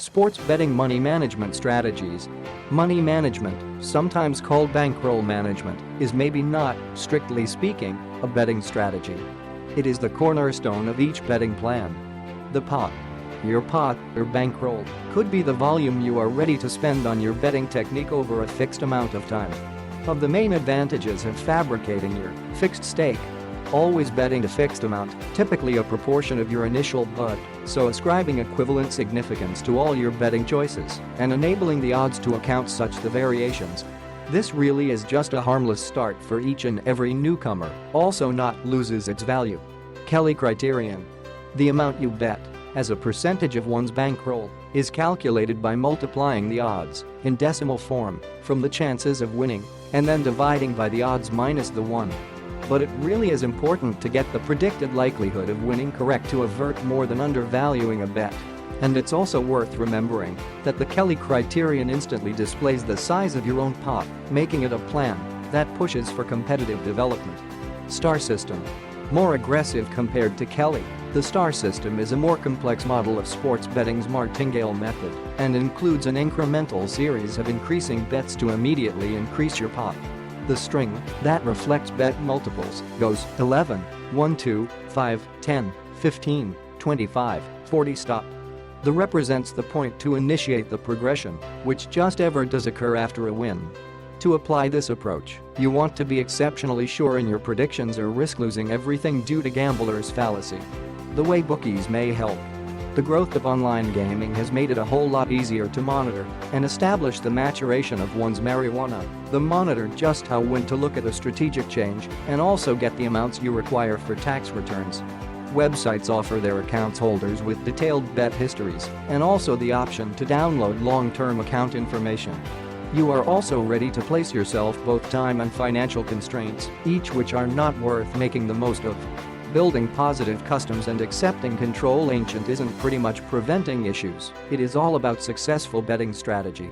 Sports betting money management strategies. Money management, sometimes called bankroll management, is maybe not, strictly speaking, a betting strategy. It is the cornerstone of each betting plan. The pot. Your pot, or bankroll, could be the volume you are ready to spend on your betting technique over a fixed amount of time. Of the main advantages of fabricating your fixed stake, always betting a fixed amount, typically a proportion of your initial bet, so ascribing equivalent significance to all your betting choices and enabling the odds to account such the variations. This really is just a harmless start for each and every newcomer, also not loses its value. Kelly criterion. The amount you bet, as a percentage of one's bankroll, is calculated by multiplying the odds, in decimal form, from the chances of winning, and then dividing by the odds minus the 1. But it really is important to get the predicted likelihood of winning correct to avert more than undervaluing a bet. And it's also worth remembering that the Kelly criterion instantly displays the size of your own pot, making it a plan that pushes for competitive development. Star system. More aggressive compared to Kelly, the star system is a more complex model of sports betting's martingale method and includes an incremental series of increasing bets to immediately increase your pot. The string, that reflects bet multiples, goes 11, 1, 2, 5, 10, 15, 25, 40 stop. The represents the point to initiate the progression, which just ever does occur after a win. To apply this approach, you want to be exceptionally sure in your predictions or risk losing everything due to gambler's fallacy. The way bookies may help. The growth of online gaming has made it a whole lot easier to monitor and establish the maturation of one's marijuana. Monitor just when to look at a strategic change and also get the amounts you require for tax returns. Websites offer their accounts holders with detailed bet histories and also the option to download long-term account information. You are also ready to place yourself both time and financial constraints, each which are not worth making the most of. Building positive customs and accepting control ancient isn't pretty much preventing issues, it is all about successful betting strategy.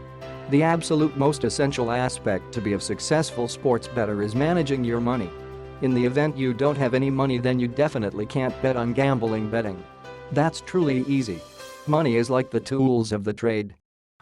The absolute most essential aspect to be a successful sports bettor is managing your money. In the event you don't have any money, then you definitely can't bet on gambling betting. That's truly easy. Money is like the tools of the trade.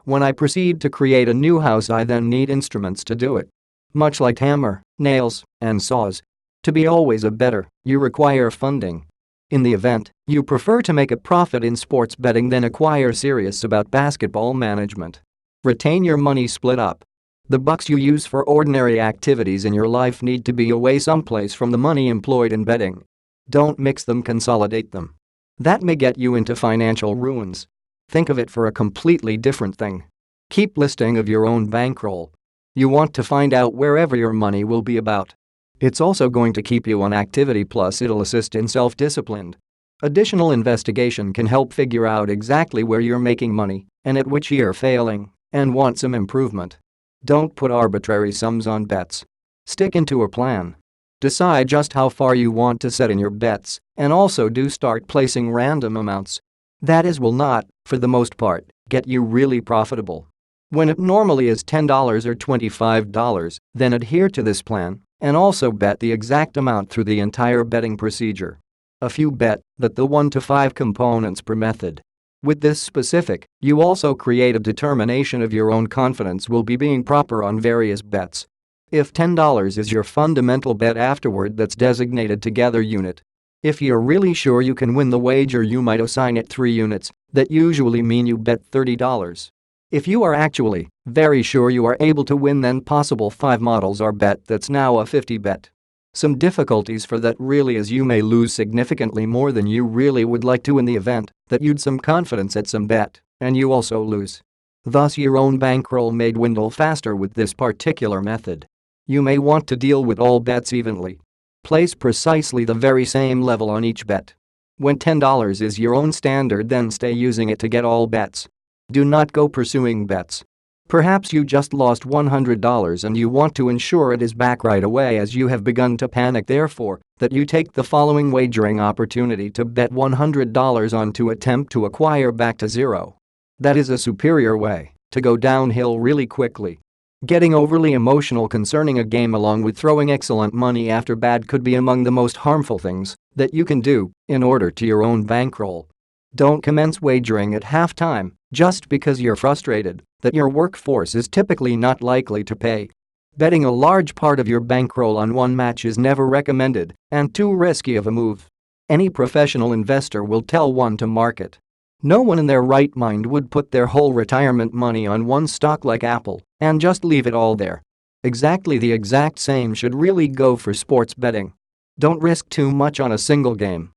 When I proceed to create a new house, I then need instruments to do it. Much like hammer, nails, and saws. To be always a bettor, you require funding. In the event you prefer to make a profit in sports betting, then acquire serious about basketball management. Retain your money split up. The bucks you use for ordinary activities in your life need to be away someplace from the money employed in betting. Don't mix them, consolidate them. That may get you into financial ruins. Think of it for a completely different thing. Keep listing of your own bankroll. You want to find out wherever your money will be about. It's also going to keep you on activity, plus it'll assist in self-discipline. Additional investigation can help figure out exactly where you're making money and at which you're failing and want some improvement. Don't put arbitrary sums on bets. Stick into a plan. Decide just how far you want to set in your bets and also do start placing random amounts. That will not, for the most part, get you really profitable. When it normally is $10 or $25, then adhere to this plan and also bet the exact amount through the entire betting procedure. A few bet that the 1 to 5 components per method. With this specific, you also create a determination of your own confidence will be being proper on various bets. If $10 is your fundamental bet, afterward that's designated together unit. If you're really sure you can win the wager, you might assign it 3 units, that usually mean you bet $30. If you are actually very sure you are able to win, then possible 5 models are bet that's now a 50 bet. Some difficulties for that really is you may lose significantly more than you really would like to in the event that you'd some confidence at some bet and you also lose. Thus your own bankroll may dwindle faster with this particular method. You may want to deal with all bets evenly. Place precisely the very same level on each bet. When $10 is your own standard, then stay using it to get all bets. Do not go pursuing bets. Perhaps you just lost $100 and you want to ensure it is back right away, as you have begun to panic, therefore, that you take the following wagering opportunity to bet $100 on to attempt to acquire back to zero. That is a superior way to go downhill really quickly. Getting overly emotional concerning a game along with throwing excellent money after bad could be among the most harmful things that you can do in order to your own bankroll. Don't commence wagering at halftime just because you're frustrated that your workforce is typically not likely to pay. Betting a large part of your bankroll on one match is never recommended and too risky of a move. Any professional investor will tell one to market. No one in their right mind would put their whole retirement money on one stock like Apple and just leave it all there. Exactly the exact same should really go for sports betting. Don't risk too much on a single game.